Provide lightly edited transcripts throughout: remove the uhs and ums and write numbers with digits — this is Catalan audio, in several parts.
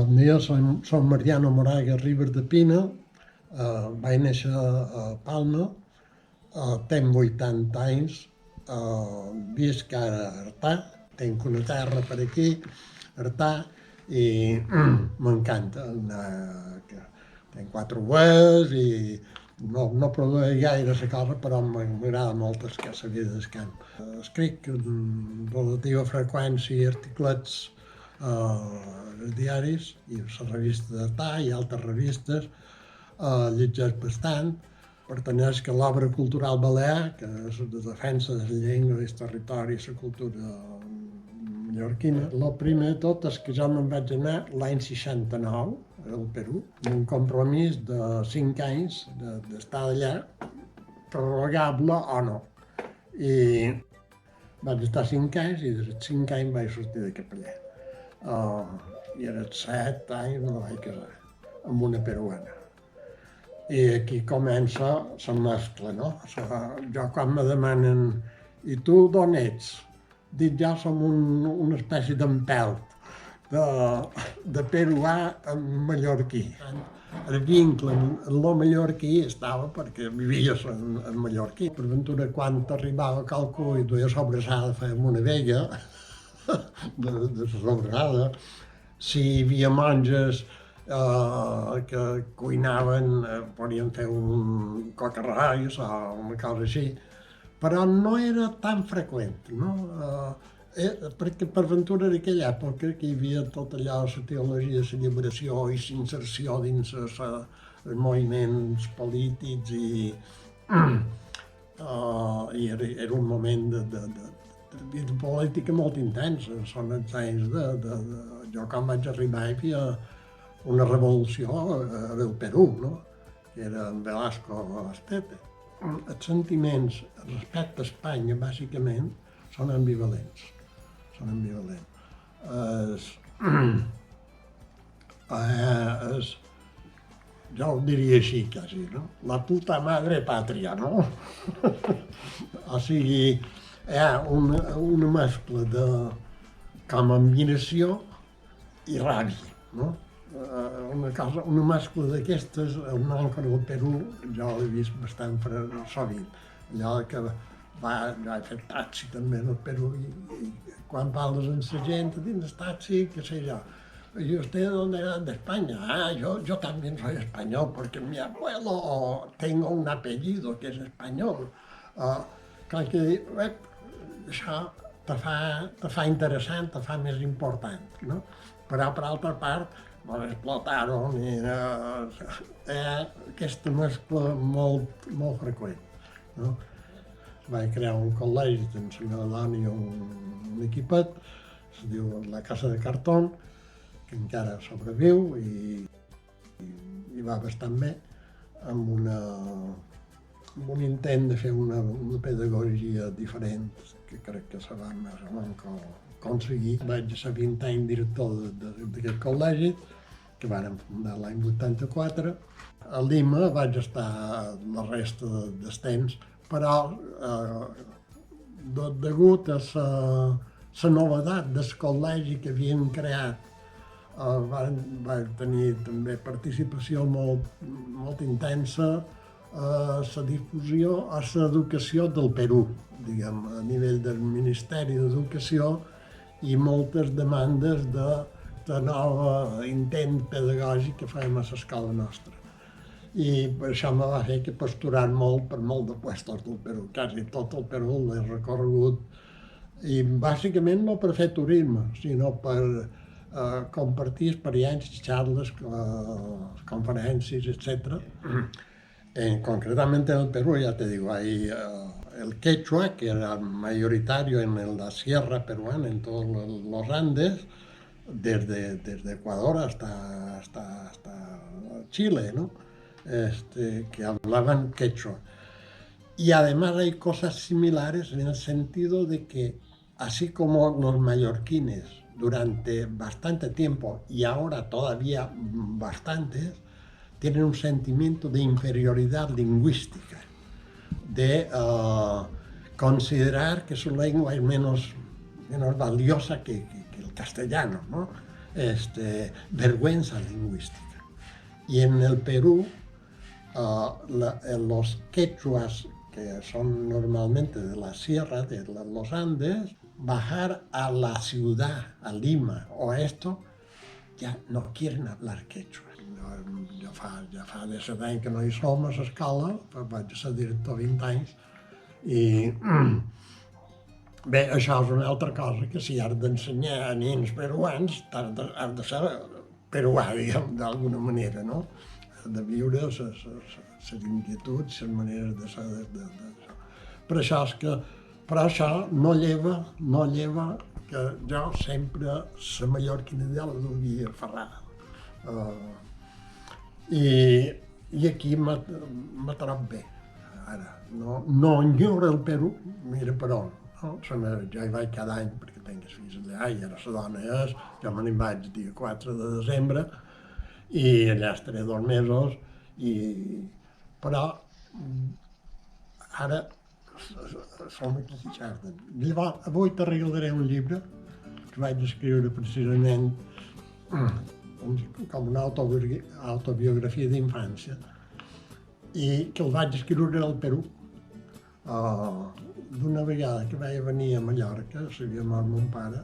Bon dia, soc Mariano Moraga Ribas de Pina, vaig néixer a Palma, tinc 80 anys, visc ara a Artà, tinc una terra per aquí, Artà, i m'encanta anar, tinc 4 ovelles i no produeix gaire la cosa, però m'agrada molt la vida del camp. Escric amb relativa freqüència articlets als diaris i a la revista d'Artà i altres revistes, llegeix bastant, pertaneix a l'obra cultural balear, que és la defensa de la llengua, el territori i la cultura mallorquina. El primer de tot és que jo me'n vaig anar l'any 69 al Perú, amb un compromís de 5 anys d'estar allà, prorrogable o no. I vaig estar 5 anys i dels 5 anys vaig sortir de capellà. I als 7 anys me vaig casar amb una peruana. I aquí comença la mescla, no? Jo quan me demanen «I tu d'on ets?» Dic jo som una espècie d'empelt de peruà amb mallorquí. El vincle amb lo mallorquí estava perquè vivies en mallorquí. Per ventura, quan arribava qualcú i duia sobrassada, fèiem una vella de sobrassada. Si hi havia monges que cuinaven, podien fer un coca-rois o una cosa així, però no era tan freqüent, no? Perquè per ventura en aquella època que hi havia tot allò, la teologia, la lliberació i l'inserció dins els moviments polítics i era un moment de vida política molt intensa. Són els anys jo quan vaig arribar hi havia una revolució al Perú, no? Que era en Velasco Astete. Els sentiments respecte a Espanya, bàsicament, són ambivalents. Jo ho diria així, quasi, no? La puta madre patria, no? O sigui, hi ha una mescla de com admiració i ràbia, no? Una mescla d'aquestes, un oncle del Perú, jo l'he vist bastant sovint. Allò que jo he fet taxi també al Perú i quan parles amb la gent dins del taxi, què sé jo, ¿y usted dónde era? De España. Ah, yo también soy español porque mi abuelo tengo un apellido que es español. Clar que això te fa interessant, te fa més important, no? Però per altra part, explotaron i aquesta mescla molt freqüent, no? Vaig crear un col·legi d'ensenyar a dona i un equipet, es diu La Casa de Cartón, que encara sobreviu i va bastant bé, amb un intent de fer una pedagogia diferent, que crec que se va més o menys aconseguir. Vaig ser 20 anys director d'aquest col·legi, que vàrem fundar l'any 84. A Lima vaig estar la resta del temps, però degut a la novetat del col·legi que havien creat, vaig tenir també participació molt intensa a la difusió, a l'educació del Perú, diguem, a nivell del Ministeri d'Educació i moltes demandes de nou intent pedagògic que fèiem a l'escola nostra. I això me va fer que pasturar molt per molt de puestos del Perú, quasi tot el Perú l'he recorregut, i bàsicament no per fer turisme, sinó per compartir experiències, xarles, conferències, etc. Concretamente en el Perú, ya te digo, hay el quechua, que era mayoritario en la sierra peruana, en todos los Andes, desde Ecuador hasta Chile, ¿no? Que hablaban quechua. Y además hay cosas similares en el sentido de que, así como los mallorquines durante bastante tiempo, y ahora todavía bastantes, tienen un sentimiento de inferioridad lingüística, de considerar que su lengua es menos valiosa que el castellano, ¿no? vergüenza lingüística. Y en el Perú, los quechuas, que son normalmente de la sierra, de los Andes, bajar a la ciudad, a Lima o esto, ja no quieren hablar quechua. Ja fa 17 anys que no hi som a l'escola, vaig ser director 20 anys, i bé, això és una altra cosa, que si has d'ensenyar a nens peruans, has de ser peruà, diguem, d'alguna manera, no? Has de viure les inquietuds, les maneres de ser. Per això és que, però això no lleva que jo sempre la mallorquina ja la duia aferrada. I aquí m'ha trobat bé. Ara, no enyora el Perú, mira per on. No? Jo hi vaig cada any perquè tinc els fills allà i ara la dona és, jo me n'hi vaig el dia 4 de desembre i allà estaré 2 mesos, però ara som aquí a Xerta. Llavors, avui te regalaré un llibre que vaig escriure precisament com una autobiografia d'infància i que el vaig escriure al Perú. D'una vegada que vaig venir a Mallorca, s'havia mort mon pare,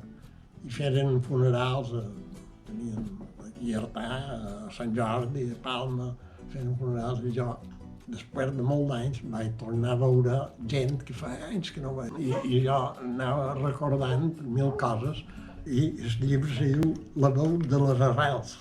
i feren funerals, tenien aquí a Artà, a Sant Jordi, a Palma, feren funerals, i jo, després de molts anys, vaig tornar a veure gent que fa anys que no veig. I jo anava recordant 1000 coses, i el llibre se diu La veu de les arrels.